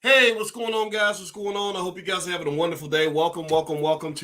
Hey, what's going on, guys? What's going on? I hope you guys are having a wonderful day. Welcome to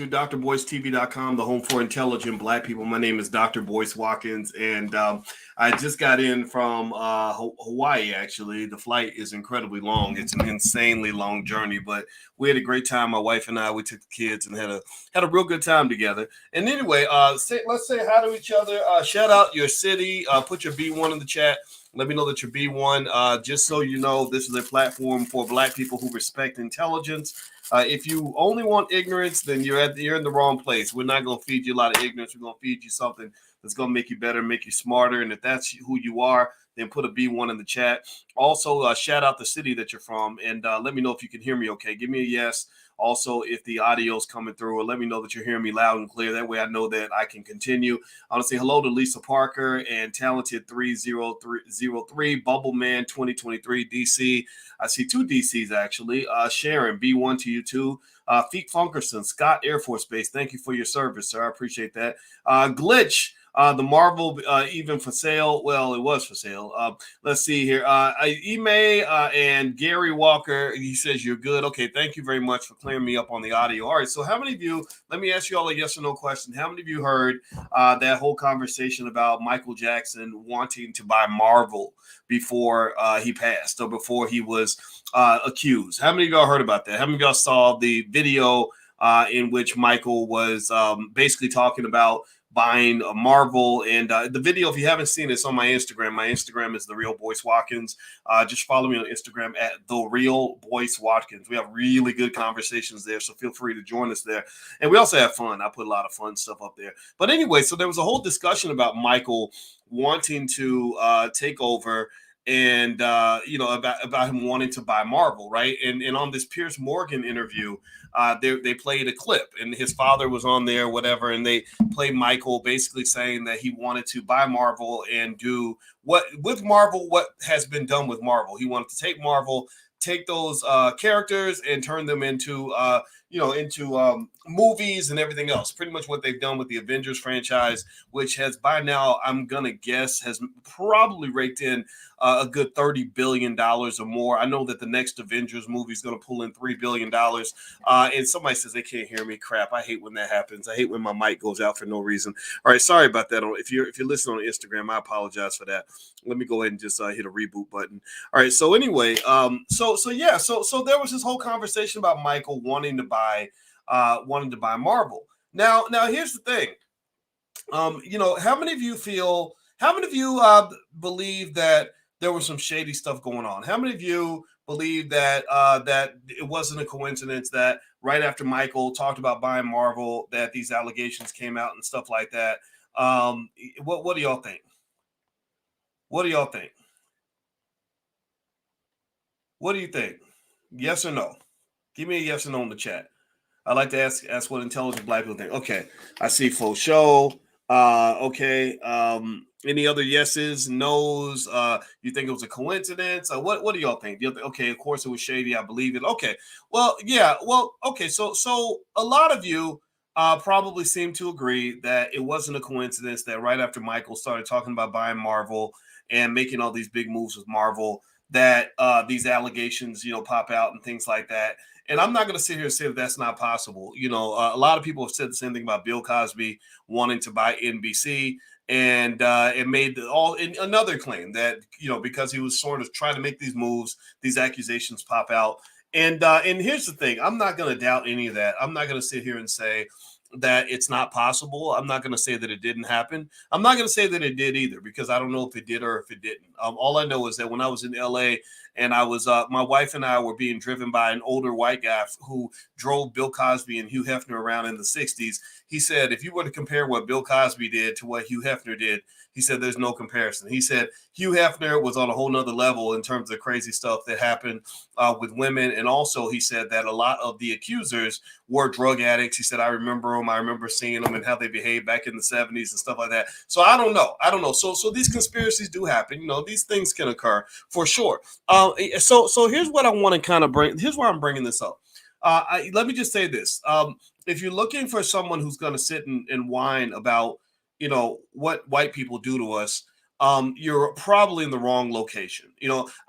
drboycetv.com, the home for intelligent black people. My name is Dr. Boyce Watkins, and I just got in from Hawaii, actually. The flight is incredibly long. It's an insanely long journey, but we had a great time. My wife and I, we took the kids and had a real good time together. And anyway, let's say hi to each other. Shout out your city. Put your B1 in the chat. Let me know that you're B1. Just so you know, this is a platform for black people who respect intelligence. If you only want ignorance, then you're in the wrong place. We're not going to feed you a lot of ignorance. We're going to feed you something that's going to make you better, make you smarter. And if that's who you are, then put a B1 in the chat. Also, shout out the city that you're from, and let me know if you can hear me okay. Give me a yes. Also, if the audio is coming through, or let me know that you're hearing me loud and clear. That way I know that I can continue. I want to say hello to Lisa Parker and Talented 30303, Bubbleman 2023, DC. I see two DCs actually. Sharon, B1 to you too. Feet Funkerson, Scott Air Force Base. Thank you for your service, sir. I appreciate that. Glitch. The Marvel even for sale. Well, it was for sale. Let's see here. Ime and Gary Walker, he says you're good. Okay, thank you very much for clearing me up on the audio. All right, so how many of you, let me ask you all a yes or no question. How many of you heard that whole conversation about Michael Jackson wanting to buy Marvel before he passed or before he was accused? How many of y'all heard about that? How many of y'all saw the video in which Michael was basically talking about buying a Marvel? And the video, if you haven't seen it, it's on my Instagram. My Instagram is The Real Boyce Watkins. Just follow me on Instagram at The Real Boyce Watkins. We have really good conversations there, so feel free to join us there. And we also have fun. I put a lot of fun stuff up there. But anyway, so there was a whole discussion about Michael wanting to take over, and about him wanting to buy Marvel, right? And on this Piers Morgan interview, they played a clip, and his father was on there, whatever, and they played Michael basically saying that he wanted to buy Marvel and do what has been done with Marvel. He wanted to take Marvel, take those characters and turn them into movies and everything else. Pretty much what they've done with the Avengers franchise, which has by now, I'm gonna guess, has probably raked in a good $30 billion or more. I know that the next Avengers movie is going to pull in $3 billion. And somebody says they can't hear me. Crap. I hate when that happens. I hate when my mic goes out for no reason. All right. Sorry about that. If you're listening on Instagram, I apologize for that. Let me go ahead and just hit a reboot button. All right. So anyway, so there was this whole conversation about Michael wanting to buy Marvel. Now here's the thing. How many of you believe that there was some shady stuff going on? How many of you believe that that it wasn't a coincidence that right after Michael talked about buying Marvel, that these allegations came out and stuff like that? What do y'all think? What do y'all think? What do you think? Yes or no? Give me a yes or no in the chat. I like to ask what intelligent black people think. Okay, I see Faux Show. Okay. Any other yeses, nos? You think it was a coincidence? What do y'all think? Do you think, okay, of course it was shady. I believe it. Okay. Well, yeah. Well, okay. So a lot of you probably seem to agree that it wasn't a coincidence that right after Michael started talking about buying Marvel and making all these big moves with Marvel, that these allegations, pop out and things like that. And I'm not going to sit here and say that that's not possible. A lot of people have said the same thing about Bill Cosby wanting to buy NBC, and it made another claim that because he was sort of trying to make these moves, these accusations pop out. And here's the thing: I'm not going to doubt any of that. I'm not going to sit here and say that it's not possible. I'm not going to say that it didn't happen. I'm not going to say that it did either, because I don't know if it did or if it didn't. All I know is that when I was in LA and I was, my wife and I were being driven by an older white guy who drove Bill Cosby and Hugh Hefner around in the 60s. He said, if you were to compare what Bill Cosby did to what Hugh Hefner did, he said, there's no comparison. He said Hugh Hefner was on a whole nother level in terms of crazy stuff that happened with women. And also he said that a lot of the accusers were drug addicts. He said, I remember them. I remember seeing them and how they behaved back in the 70s and stuff like that. So I don't know. So these conspiracies do happen. These things can occur for sure. So here's what I want to kind of bring. Here's why I'm bringing this up. Let me just say this. If you're looking for someone who's going to sit and whine about, what white people do to us, you're probably in the wrong location.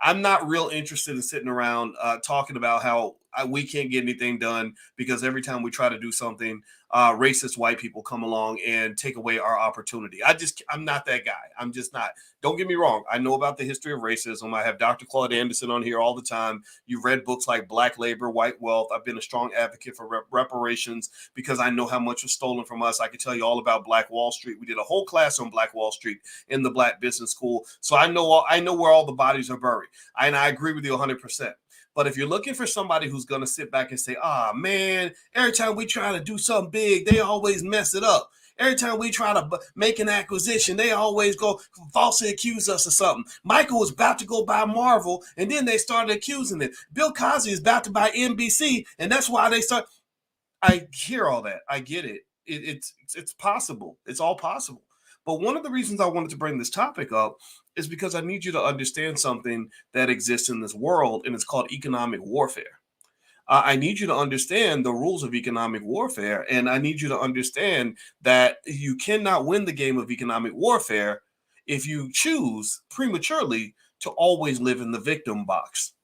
I'm not real interested in sitting around talking about how we can't get anything done because every time we try to do something, racist white people come along and take away our opportunity. I'm not that guy. I'm just not. Don't get me wrong. I know about the history of racism. I have Dr. Claude Anderson on here all the time. You've read books like Black Labor, White Wealth. I've been a strong advocate for reparations because I know how much was stolen from us. I can tell you all about Black Wall Street. We did a whole class on Black Wall Street in the Black Business School. So I know where all the bodies are buried. And I agree with you 100%. But if you're looking for somebody who's going to sit back and say, man, every time we try to do something big, they always mess it up. Every time we try to make an acquisition, they always go falsely accuse us of something. Michael was about to go buy Marvel, and then they started accusing it. Bill Cosby is about to buy NBC, and that's why they start. I hear all that. I get it. It's possible. It's all possible. But one of the reasons I wanted to bring this topic up is because I need you to understand something that exists in this world, and it's called economic warfare. I need you to understand the rules of economic warfare, and I need you to understand that you cannot win the game of economic warfare if you choose prematurely to always live in the victim box.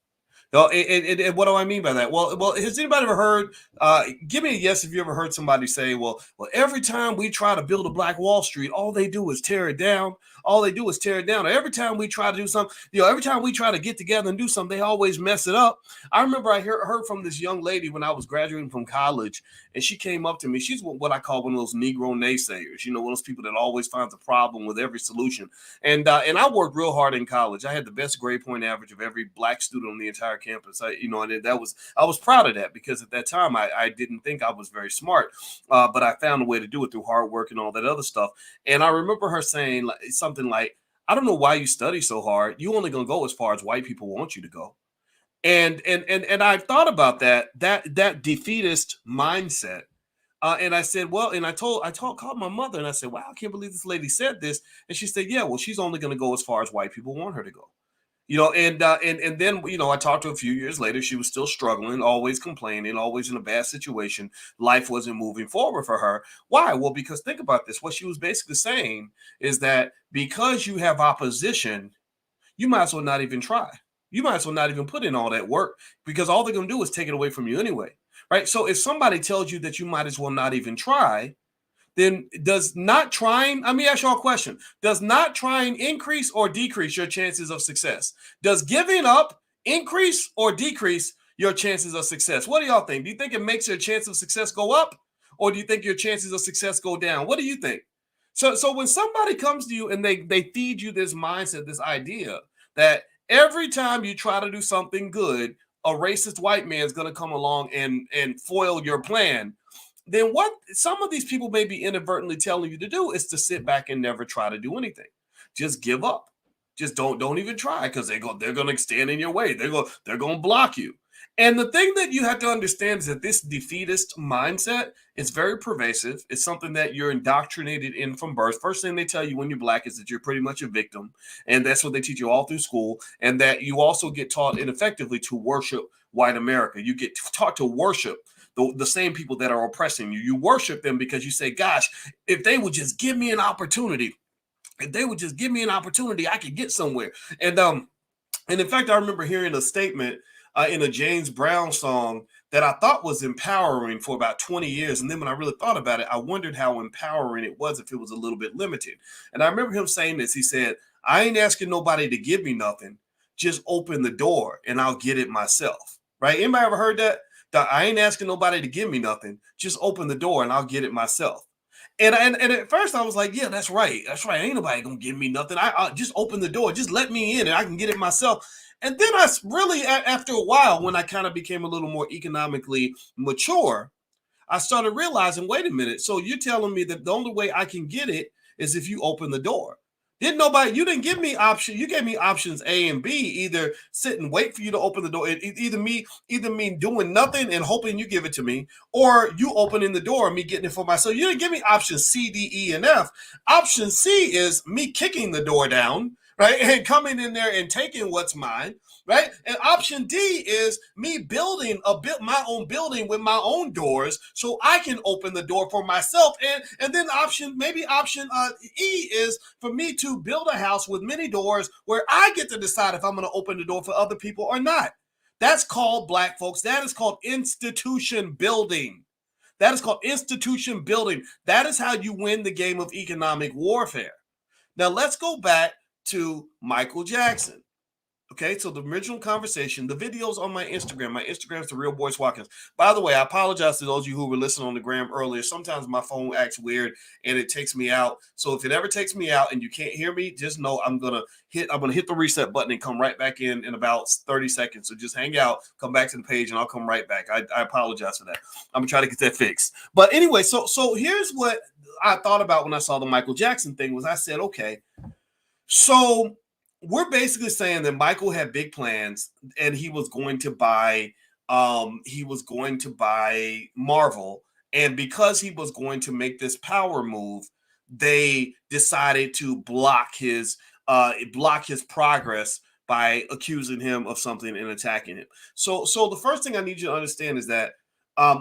And what do I mean by that? Well, has anybody ever heard? Give me a yes if you ever heard somebody say, "Well, every time we try to build a Black Wall Street, all they do is tear it down. All they do is tear it down. Or every time we try to do something, every time we try to get together and do something, they always mess it up." I remember I heard from this young lady when I was graduating from college, and she came up to me. She's what I call one of those Negro naysayers. One of those people that always finds a problem with every solution. And I worked real hard in college. I had the best grade point average of every Black student on the entire campus. And I was proud of that because at that time I didn't think I was very smart, but I found a way to do it through hard work and all that other stuff. And I remember her saying something like, "I don't know why you study so hard. You only gonna go as far as white people want you to go." And I thought about that defeatist mindset. And I said, well, and I called my mother and I said, "Wow, I can't believe this lady said this." And she said, "Yeah, well, she's only going to go as far as white people want her to go." And then I talked to her a few years later. She was still struggling, always complaining, always in a bad situation. Life wasn't moving forward for her. Why? Well, because think about this. What she was basically saying is that because you have opposition, you might as well not even try. You might as well not even put in all that work because all they're going to do is take it away from you anyway. Right? So if somebody tells you that you might as well not even try, then does not trying, let me ask y'all a question. Does not trying increase or decrease your chances of success? Does giving up increase or decrease your chances of success? What do y'all think? Do you think it makes your chance of success go up, or do you think your chances of success go down? What do you think? So when somebody comes to you and they feed you this mindset, this idea that every time you try to do something good, a racist white man is going to come along and foil your plan, then what some of these people may be inadvertently telling you to do is to sit back and never try to do anything. Just give up. Just don't even try because they're going to stand in your way. They're going to block you. And the thing that you have to understand is that this defeatist mindset is very pervasive. It's something that you're indoctrinated in from birth. First thing they tell you when you're Black is that you're pretty much a victim. And that's what they teach you all through school. And that you also get taught ineffectively to worship white America. You get taught to worship the same people that are oppressing you. You worship them because you say, "Gosh, if they would just give me an opportunity, I could get somewhere." And in fact, I remember hearing a statement in a James Brown song that I thought was empowering for about 20 years. And then when I really thought about it, I wondered how empowering it was if it was a little bit limited. And I remember him saying this. He said, "I ain't asking nobody to give me nothing. Just open the door and I'll get it myself." Right? Anybody ever heard that? "I ain't asking nobody to give me nothing. Just open the door and I'll get it myself." And at first I was like, "Yeah, that's right. That's right. Ain't nobody gonna give me nothing. I just open the door. Just let me in and I can get it myself." And then I really, after a while, when I kind of became a little more economically mature, I started realizing, wait a minute. So you're telling me that the only way I can get it is if you open the door. You didn't give me options. You gave me options A and B, either sit and wait for you to open the door. Either me doing nothing and hoping you give it to me, or you opening the door and me getting it for myself. You didn't give me options C, D, E, and F. Option C is me kicking the door down, right? And coming in there and taking what's mine. right? And option D is me building my own building with my own doors, so I can open the door for myself. And then option E is for me to build a house with many doors where I get to decide if I'm going to open the door for other people or not. That's called, black folks, that is called institution building. That is called institution building. That is how you win the game of economic warfare. Now let's go back to Michael Jackson. Okay, so the original conversation, the videos on my Instagram. My Instagram is The Real Boyce Watkins. By the way, I apologize to those of you who were listening on the gram earlier. Sometimes my phone acts weird and it takes me out. So if it ever takes me out and you can't hear me, just know I'm gonna hit the reset button and come right back in about 30 seconds. So just hang out, come back to the page, and I'll come right back. I apologize for that. I'm gonna try to get that fixed. But anyway, so here's what I thought about when I saw the Michael Jackson thing. Was I said, okay, so we're basically saying that Michael had big plans and he was going to buy Marvel, and because he was going to make this power move, they decided to block his progress by accusing him of something and attacking him. So the first thing I need you to understand is that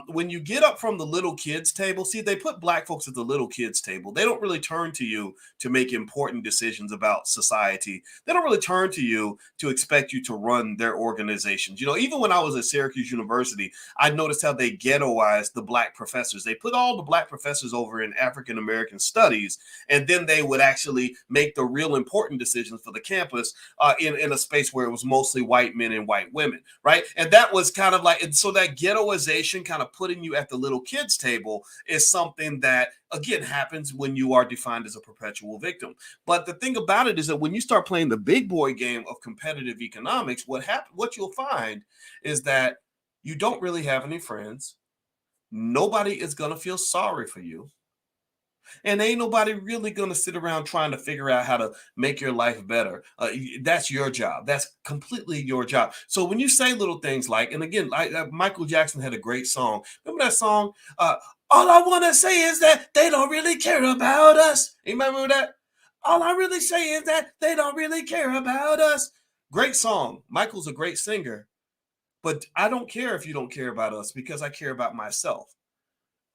when you get up from the little kids table, see, they put black folks at the little kids table. They don't really turn to you to make important decisions about society. They don't really turn to you to expect you to run their organizations. You know, even when I was at Syracuse University, I noticed how they ghettoized the black professors. They put all the black professors over in African American studies, and then they would actually make the real important decisions for the campus in a space where it was mostly white men and white women, right? And that was kind of like, and so that ghettoization, kind of putting you at the little kids table, is something that, again, happens when you are defined as a perpetual victim. But the thing about it is that when you start playing the big boy game of competitive economics, what you'll find is that you don't really have any friends. Nobody is going to feel sorry for you. And ain't nobody really going to sit around trying to figure out how to make your life better. That's your job. That's completely your job. So when you say little things like, and again, Michael Jackson had a great song. Remember that song? All I want to say is that they don't really care about us. Anybody remember that? All I really say is that they don't really care about us. Great song. Michael's a great singer. But I don't care if you don't care about us, because I care about myself.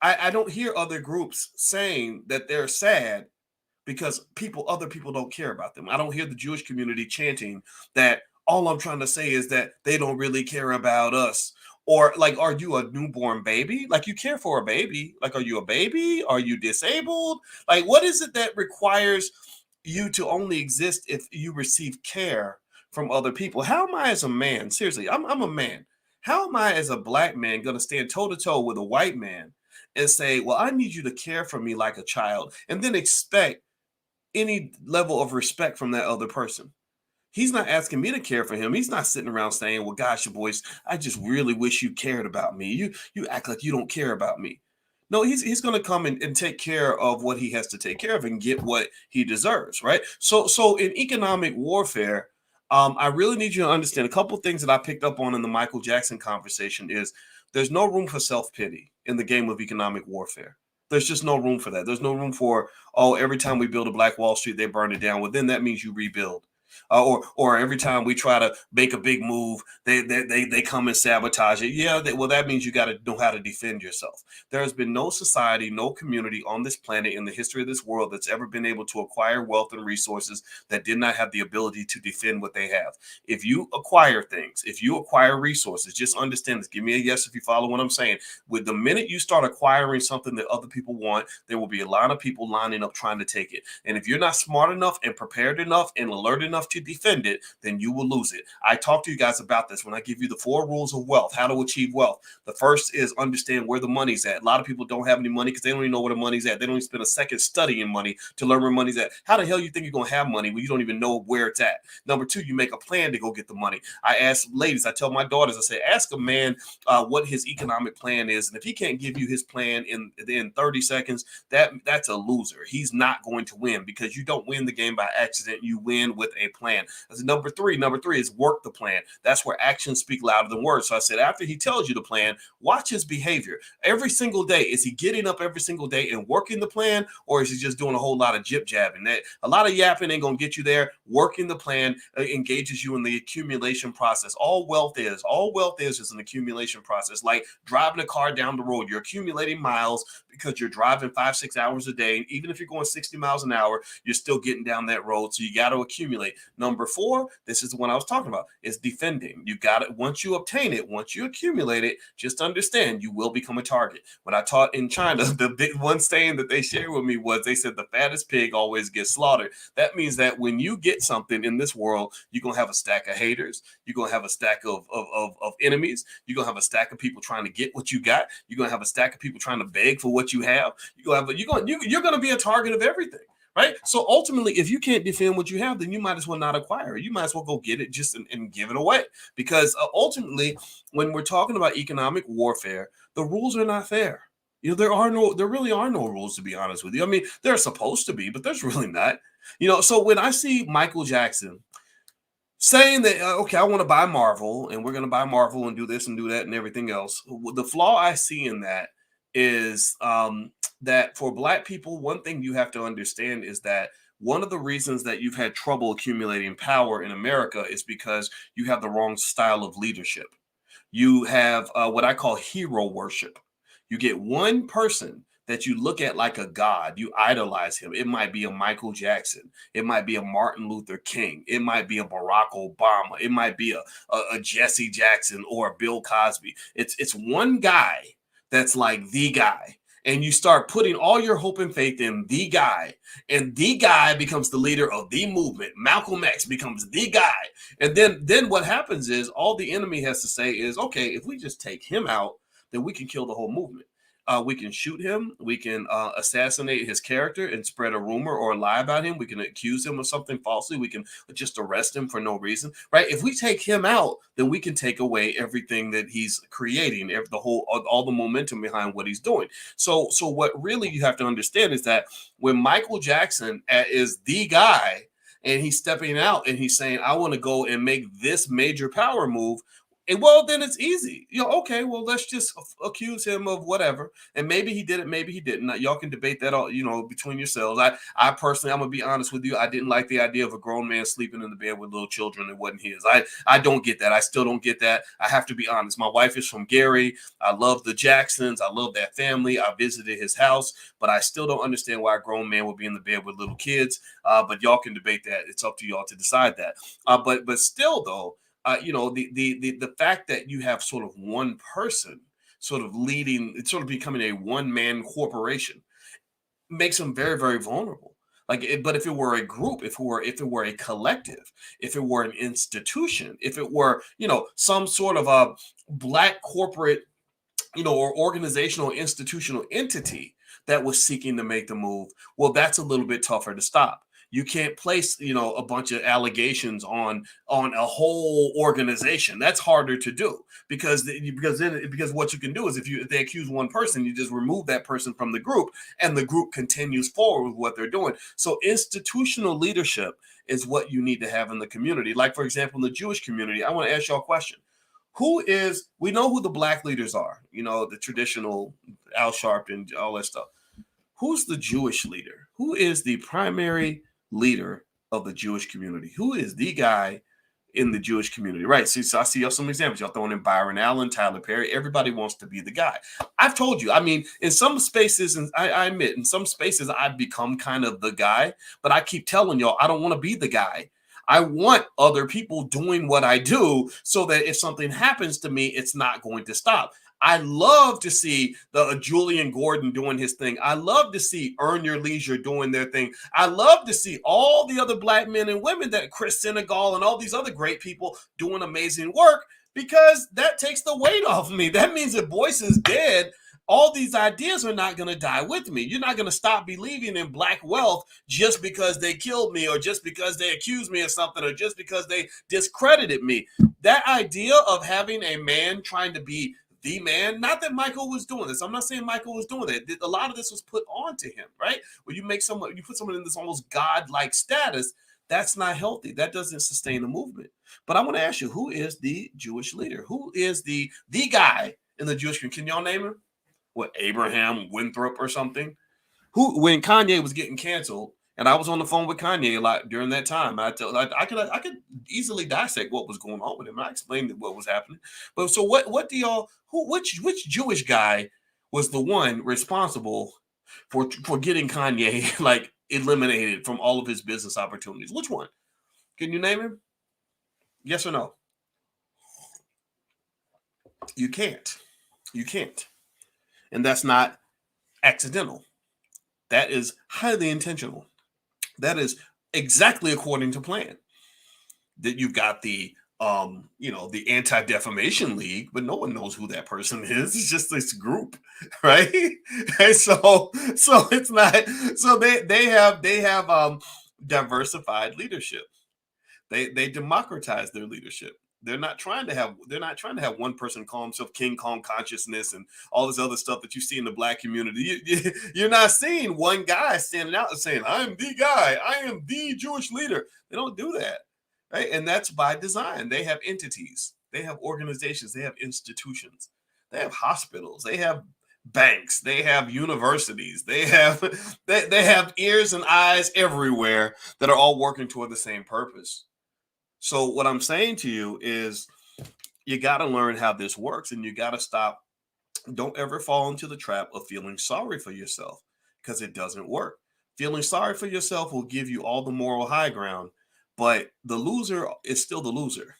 I don't hear other groups saying that they're sad because other people don't care about them. I don't hear the Jewish community chanting that all I'm trying to say is that they don't really care about us. Or like, are you a newborn baby? Like, you care for a baby? Like, are you a baby? Are you disabled? Like, what is it that requires you to only exist if you receive care from other people? How am I as a man? Seriously, I'm a man. How am I as a black man going to stand toe to toe with a white man and say, well, I need you to care for me like a child, and then expect any level of respect from that other person? He's not asking me to care for him. He's not sitting around saying, well, gosh, boys, I just really wish you cared about me. You act like you don't care about me. No, he's going to come and take care of what he has to take care of and get what he deserves, right? So in economic warfare, I really need you to understand a couple of things that I picked up on in the Michael Jackson conversation. Is there's no room for self-pity in the game of economic warfare. There's just no room for that. There's no room for, oh, every time we build a Black Wall Street, they burn it down. Well, then that means you rebuild. Or every time we try to make a big move, they come and sabotage it. Yeah, well, that means you got to know how to defend yourself. There has been no society, no community on this planet in the history of this world that's ever been able to acquire wealth and resources that did not have the ability to defend what they have. If you acquire things, if you acquire resources, just understand this. Give me a yes if you follow what I'm saying. With the minute you start acquiring something that other people want, there will be a lot of people lining up trying to take it. And if you're not smart enough and prepared enough and alert enough to defend it, then you will lose it. I talk to you guys about this when I give you the 4 rules of wealth, how to achieve wealth. The first is understand where the money's at. A lot of people don't have any money because they don't even know where the money's at. They don't even spend a second studying money to learn where money's at. How the hell you think you're going to have money when you don't even know where it's at? Number 2, you make a plan to go get the money. I ask ladies, I tell my daughters, I say, ask a man what his economic plan is. And if he can't give you his plan in 30 seconds, that's a loser. He's not going to win, because you don't win the game by accident. You win with a a plan. I said, number three is work the plan. That's where actions speak louder than words. So I said, after he tells you the plan, watch his behavior every single day. Is he getting up every single day and working the plan, or is he just doing a whole lot of jib jabbing? That a lot of yapping ain't gonna get you there. Working the plan engages you in the accumulation process. All wealth is just an accumulation process. Like driving a car down the road, you're accumulating miles because you're driving 5-6 hours a day. Even if you're going 60 miles an hour, you're still getting down that road. So you got to accumulate. Number 4, this is the one I was talking about, is defending. You got it. Once you obtain it, once you accumulate it, just understand you will become a target. When I taught in China, the big one saying that they shared with me was, they said the fattest pig always gets slaughtered. That means that when you get something in this world, you're going to have a stack of haters. You're going to have a stack of enemies. You're going to have a stack of people trying to get what you got. You're going to have a stack of people trying to beg for what you have. You're going to be a target of everything. Right. So ultimately, if you can't defend what you have, then you might as well not acquire it. You might as well go get it just and give it away. Because ultimately, when we're talking about economic warfare, the rules are not fair. You know, there really are no rules, to be honest with you. I mean, there are supposed to be, but there's really not. You know, so when I see Michael Jackson saying that, okay, I want to buy Marvel and we're going to buy Marvel and do this and do that and everything else, the flaw I see in that is that for Black people, one thing you have to understand is that one of the reasons that you've had trouble accumulating power in America is because you have the wrong style of leadership. You have what I call hero worship. You get one person that you look at like a god, you idolize him. It might be a Michael Jackson. It might be a Martin Luther King. It might be a Barack Obama. It might be a Jesse Jackson or a Bill Cosby. It's one guy that's like the guy. And you start putting all your hope and faith in the guy, and the guy becomes the leader of the movement. Malcolm X becomes the guy. And then what happens is all the enemy has to say is, okay, if we just take him out, then we can kill the whole movement. We can shoot him. We can assassinate his character and spread a rumor or a lie about him. We can accuse him of something falsely. We can just arrest him for no reason, right? If we take him out, then we can take away everything that he's creating, all the momentum behind what he's doing. So what really you have to understand is that when Michael Jackson is the guy and he's stepping out and he's saying, I want to go and make this major power move, and well, then it's easy. You know, okay, well, let's just accuse him of whatever. And maybe he did it, maybe he didn't. Y'all can debate that all, between yourselves. I personally, I'm gonna be honest with you. I didn't like the idea of a grown man sleeping in the bed with little children. It wasn't his. I don't get that. I still don't get that. I have to be honest. My wife is from Gary. I love the Jacksons. I love that family. I visited his house, but I still don't understand why a grown man would be in the bed with little kids. But y'all can debate that. It's up to y'all to decide that. But still, though. The fact that you have sort of one person sort of leading, it's sort of becoming a one-man corporation makes them very, very vulnerable. But if it were a group, if it were a collective, if it were an institution, if it were, some sort of a Black corporate, or organizational institutional entity that was seeking to make the move, well, that's a little bit tougher to stop. You can't place, a bunch of allegations on a whole organization. That's harder to do because what you can do is if they accuse one person, you just remove that person from the group, and the group continues forward with what they're doing. So institutional leadership is what you need to have in the community. Like, for example, in the Jewish community, I want to ask y'all a question. We know who the Black leaders are, the traditional Al Sharpton, all that stuff. Who's the Jewish leader? Who is the primary leader of the Jewish community? Who is the guy in the Jewish community? Right. So I see y'all some examples. Y'all throwing in Byron Allen, Tyler Perry. Everybody wants to be the guy. I've told you, I mean, in some spaces, and I admit, in some spaces, I've become kind of the guy, but I keep telling y'all, I don't want to be the guy. I want other people doing what I do so that if something happens to me, it's not going to stop. I love to see the Julian Gordon doing his thing. I love to see Earn Your Leisure doing their thing. I love to see all the other Black men and women, that Chris Senegal and all these other great people doing amazing work, because that takes the weight off of me. That means if Boyce is dead, all these ideas are not going to die with me. You're not going to stop believing in Black wealth just because they killed me, or just because they accused me of something, or just because they discredited me. That idea of having a man trying to be the man, not that Michael was doing this. I'm not saying Michael was doing that. A lot of this was put onto him, right? When you put someone in this almost God-like status, That's not healthy. That doesn't sustain a movement. But I want to ask you, who is the Jewish leader? Who is the guy in the Jewish community? Can y'all name him? What, Abraham Winthrop or something? Who, when Kanye was getting canceled, and I was on the phone with Kanye a lot during that time. I could easily dissect what was going on with him. I explained what was happening. But so what do y'all, which Jewish guy was the one responsible for getting Kanye like eliminated from all of his business opportunities? Which one? Can you name him? Yes or no? You can't. You can't. And that's not accidental. That is highly intentional. That is exactly according to plan. That you've got the the Anti-Defamation League, but no one knows who that person is. It's just this group, right? And so it's not. So they have diversified leadership. They democratize their leadership. They're not trying to have one person call himself King Kong consciousness and all this other stuff that you see in the black community. You're not seeing one guy standing out and saying, "I'm the guy. I am the Jewish leader." They don't do that, right? And that's by design. They have entities. They have organizations. They have institutions. They have hospitals. They have banks. They have universities. They have ears and eyes everywhere that are all working toward the same purpose. So what I'm saying to you is you got to learn how this works, and you got to stop. Don't ever fall into the trap of feeling sorry for yourself, because it doesn't work. Feeling sorry for yourself will give you all the moral high ground, but the loser is still the loser.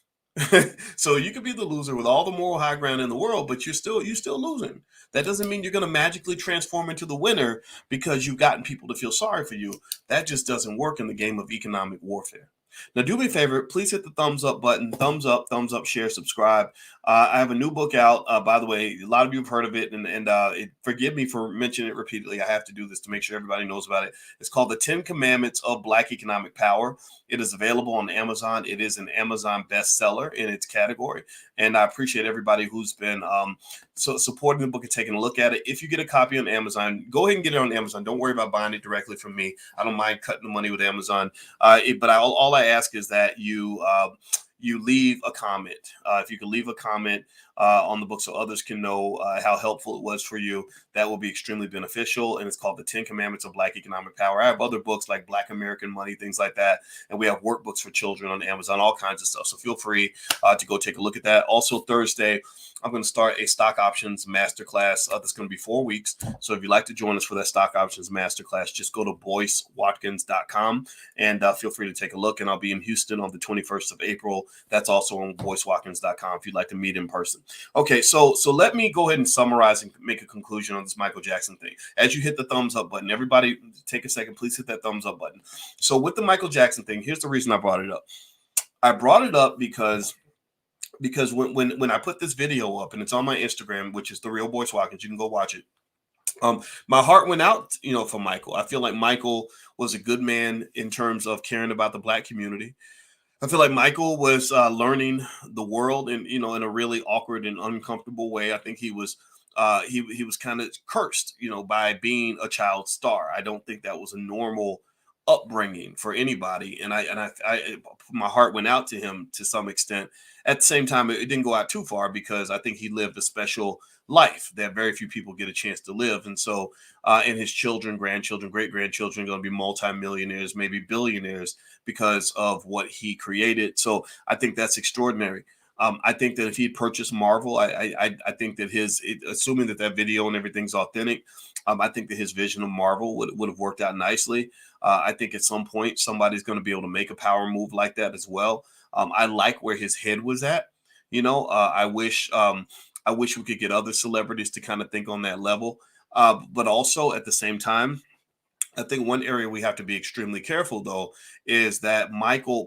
So you could be the loser with all the moral high ground in the world, but you're still losing. That doesn't mean you're going to magically transform into the winner because you've gotten people to feel sorry for you. That just doesn't work in the game of economic warfare. Now, do me a favor, please hit the thumbs up button, thumbs up, share, subscribe. I have a new book out. By the way, a lot of you have heard of it, and forgive me for mentioning it repeatedly. I have to do this to make sure everybody knows about it. It's called The 10 Commandments of Black Economic Power. It is available on Amazon. It is an Amazon bestseller in its category, and I appreciate everybody who's been supporting the book and taking a look at it. If you get a copy on Amazon, go ahead and get it on Amazon. Don't worry about buying it directly from me. I don't mind cutting the money with Amazon. But all I ask is that you leave a comment. If you can leave a comment on the book so others can know how helpful it was for you, that will be extremely beneficial. And it's called The 10 Commandments of Black Economic Power. I have other books like Black American Money, things like that. And we have workbooks for children on Amazon, all kinds of stuff. So feel free to go take a look at that. Also, Thursday, I'm going to start a stock options masterclass. That's going to be 4 weeks. So if you'd like to join us for that stock options masterclass, just go to BoyceWatkins.com and feel free to take a look. And I'll be in Houston on the 21st of April. That's also on BoyceWatkins.com if you'd like to meet in person. Okay, so let me go ahead and summarize and make a conclusion on this Michael Jackson thing. As you hit the thumbs up button, everybody take a second, please hit that thumbs up button. So with the Michael Jackson thing, here's the reason I brought it up. I brought it up because when I put this video up, and it's on my Instagram, which is The Real Boyce Watkins, you can go watch it. My heart went out, for Michael. I feel like Michael was a good man in terms of caring about the Black community. I feel like Michael was learning the world in a really awkward and uncomfortable way. I think he was kind of cursed, by being a child star. I don't think that was a normal upbringing for anybody, and I my heart went out to him to some extent. At the same time, it didn't go out too far because I think he lived a special life that very few people get a chance to live. And so and his children, grandchildren, great grandchildren are going to be multimillionaires, maybe billionaires, because of what he created. So I think that's extraordinary. I think that if he purchased Marvel, I think that assuming that video and everything's authentic, I think that his vision of Marvel would have worked out nicely. I think at some point somebody's going to be able to make a power move like that as well. I like where his head was at. I wish we could get other celebrities to kind of think on that level. But also at the same time, I think one area we have to be extremely careful, though, is that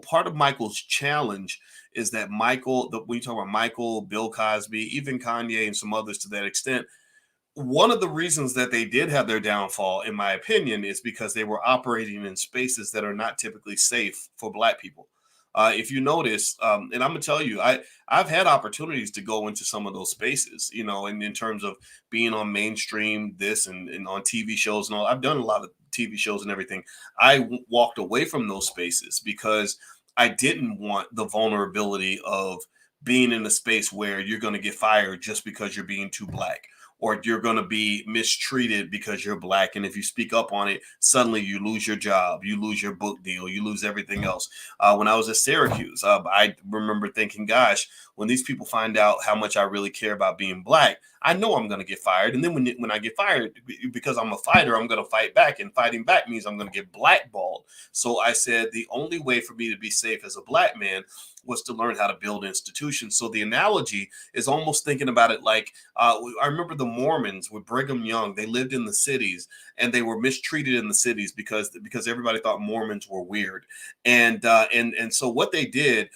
part of Michael's challenge is that when you talk about Michael, Bill Cosby, even Kanye and some others to that extent, one of the reasons that they did have their downfall, in my opinion, is because they were operating in spaces that are not typically safe for Black people. If you notice, and I'm gonna tell you, I've had opportunities to go into some of those spaces, in terms of being on mainstream this and on TV shows and all. I've done a lot of TV shows and everything. Walked away from those spaces because I didn't want the vulnerability of being in a space where you're going to get fired just because you're being too black, or you're going to be mistreated because you're black. And if you speak up on it, suddenly you lose your job, you lose your book deal, you lose everything else. When I was at Syracuse, I remember thinking, gosh, when these people find out how much I really care about being black, I know I'm going to get fired. And then when I get fired, because I'm a fighter, I'm going to fight back. And fighting back means I'm going to get blackballed. So I said the only way for me to be safe as a black man was to learn how to build institutions. So the analogy is almost thinking about it like, I remember the Mormons with Brigham Young. They lived in the cities and they were mistreated in the cities because everybody thought Mormons were weird. And so what they did,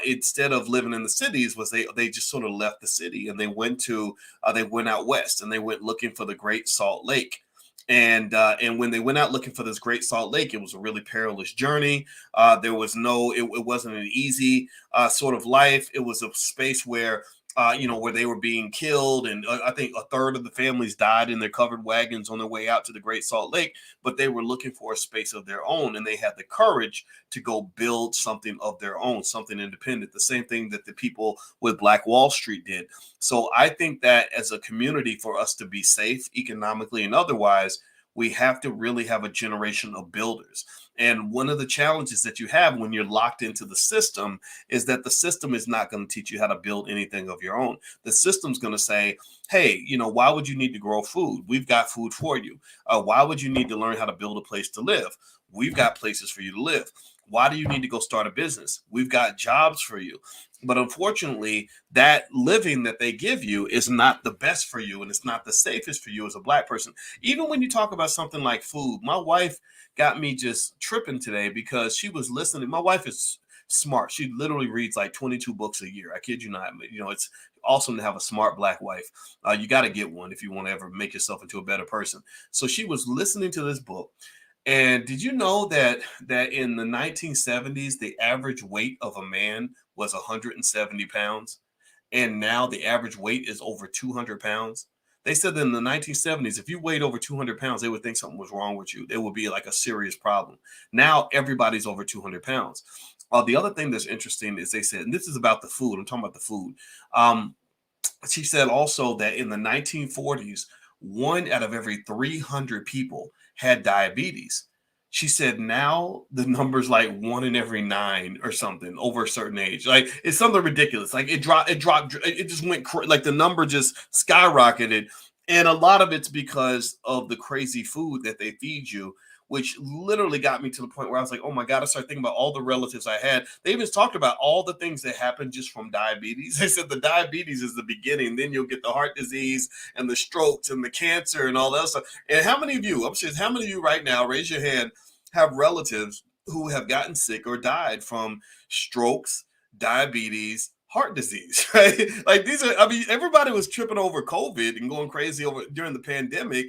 instead of living in the cities, was they just sort of left the city and they went out west, and they went looking for the Great Salt Lake. And when they went out looking for this Great Salt Lake, it was a really perilous journey. It wasn't an easy sort of life. It was a space where where they were being killed. And I think a third of the families died in their covered wagons on their way out to the Great Salt Lake, but they were looking for a space of their own. And they had the courage to go build something of their own, something independent, the same thing that the people with Black Wall Street did. So I think that as a community, for us to be safe economically and otherwise, we have to really have a generation of builders. And one of the challenges that you have when you're locked into the system is that the system is not going to teach you how to build anything of your own. The system's going to say, hey, why would you need to grow food? We've got food for you. Why would you need to learn how to build a place to live? We've got places for you to live. Why do you need to go start a business? We've got jobs for you. But unfortunately, that living that they give you is not the best for you, and it's not the safest for you as a Black person. Even when you talk about something like food, my wife got me just tripping today because she was listening. My wife is smart. She literally reads like 22 books a year. I kid you not. It's awesome to have a smart Black wife. You got to get one if you want to ever make yourself into a better person. So she was listening to this book. And did you know that in the 1970s, the average weight of a man was 170 pounds? And now the average weight is over 200 pounds. They said that in the 1970s, if you weighed over 200 pounds, they would think something was wrong with you. It would be like a serious problem. Now everybody's over 200 pounds. The other thing that's interesting is they said, and this is about the food, I'm talking about the food. She said also that in the 1940s, 1 out of every 300 people had diabetes. She said now the number's like 1 in every 9 or something over a certain age. Like, it's something ridiculous. Like, it dropped, it just went like the number just skyrocketed. And a lot of it's because of the crazy food that they feed you, which literally got me to the point where I was like, oh my God, I started thinking about all the relatives I had. They even talked about all the things that happen just from diabetes. They said the diabetes is the beginning. Then you'll get the heart disease and the strokes and the cancer and all that stuff. And how many of you, I'm serious, how many of you right now, raise your hand, have relatives who have gotten sick or died from strokes, diabetes, heart disease, right? Like, everybody was tripping over COVID and going crazy over during the pandemic.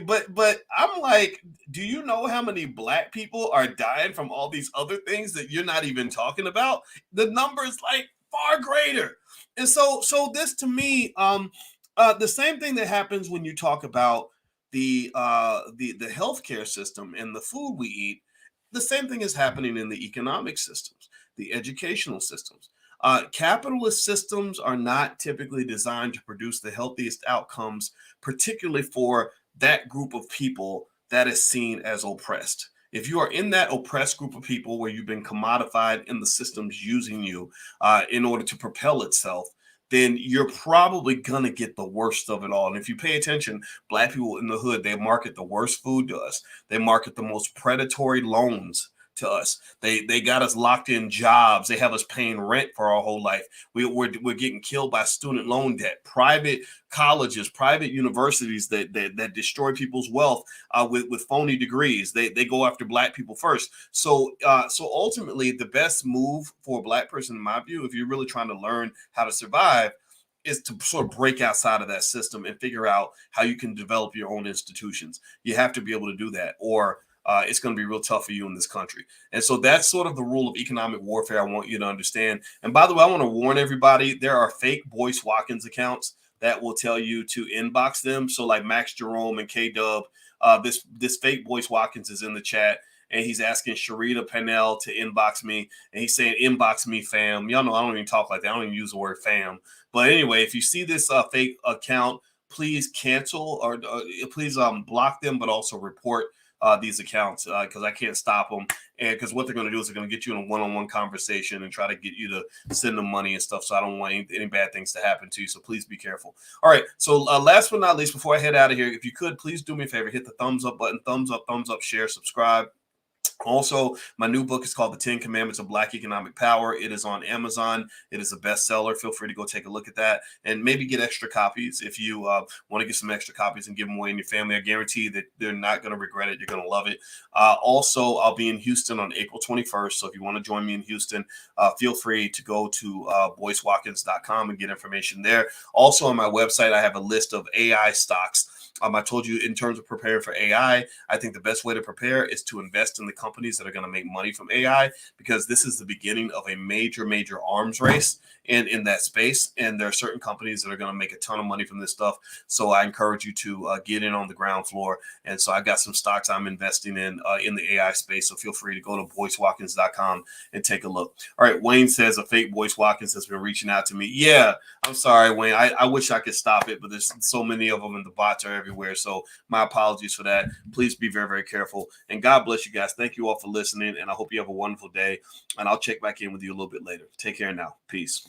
But I'm like, do you know how many Black people are dying from all these other things that you're not even talking about? The number is like far greater. And so this to me, the same thing that happens when you talk about the healthcare system and the food we eat, the same thing is happening in the economic systems, the educational systems. Capitalist systems are not typically designed to produce the healthiest outcomes, particularly for that group of people that is seen as oppressed. If you are in that oppressed group of people where you've been commodified in the systems using you in order to propel itself, then you're probably gonna get the worst of it all. And if you pay attention, Black people in the hood, they market the worst food to us. They market the most predatory loans to us. They got us locked in jobs. They have us paying rent for our whole life. We're getting killed by student loan debt. Private colleges, private universities that destroy people's wealth with phony degrees. They go after Black people first. So ultimately, the best move for a Black person, in my view, if you're really trying to learn how to survive, is to sort of break outside of that system and figure out how you can develop your own institutions. You have to be able to do that, or it's going to be real tough for you in this country. And so that's sort of the rule of economic warfare I want you to understand. And by the way, I want to warn everybody, there are fake Boyce Watkins accounts that will tell you to inbox them. So like Max Jerome and K-Dub, this fake Boyce Watkins is in the chat, and he's asking Sharita Pennell to inbox me, and he's saying, inbox me, fam. Y'all know I don't even talk like that. I don't even use the word fam. But anyway, if you see this fake account, please cancel or please block them, but also report these accounts because I can't stop them. And because what they're going to do is they're going to get you in a one-on-one conversation and try to get you to send them money and stuff. So I don't want any bad things to happen to you. So please be careful. All right. So last but not least, before I head out of here, if you could, please do me a favor, hit the thumbs up button, thumbs up, share, subscribe. Also, my new book is called The 10 Commandments of Black Economic Power. It is on Amazon. It is a bestseller. Feel free to go take a look at that and maybe get extra copies if you want to get some extra copies and give them away in your family. I guarantee that they're not going to regret it. You're going to love it. Also, I'll be in Houston on April 21st. So if you want to join me in Houston, feel free to go to BoyceWatkins.com and get information there. Also, on my website, I have a list of AI stocks. I told you in terms of preparing for AI, I think the best way to prepare is to invest in the companies that are going to make money from AI, because this is the beginning of a major arms race in that space. And there are certain companies that are going to make a ton of money from this stuff. So I encourage you to get in on the ground floor. And so I've got some stocks I'm investing in the AI space. So feel free to go to BoyceWatkins.com and take a look. All right. Wayne says a fake Boyce Watkins has been reaching out to me. Yeah, I'm sorry, Wayne. I wish I could stop it, but there's so many of them and the bots are everywhere. So my apologies for that. Please be very careful. And God bless you guys. Thank you all for listening. And I hope you have a wonderful day. And I'll check back in with you a little bit later. Take care now. Peace.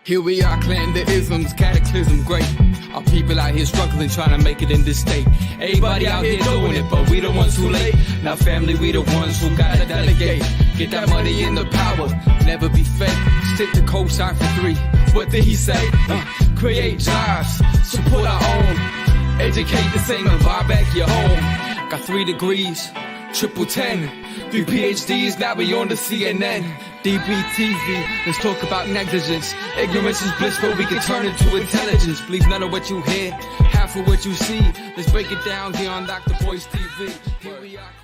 Here we are, clan the isms, cataclysm great. Our people out here struggling, trying to make it in this state. Everybody out here doing it, but we the ones too late. Now family, we the ones who gotta delegate. Get that money in the power, never be fake. Stick to co-sign for 3. What did he say? Create jobs, support our own. Educate the same and buy back your home. Got 3 degrees, triple 10. 3 PhDs, now we on the CNN. DBTV, let's talk about negligence. Ignorance is bliss, but we can turn it to intelligence. Believe none of what you hear, half of what you see. Let's break it down here on Dr. Boyce TV. Here we are.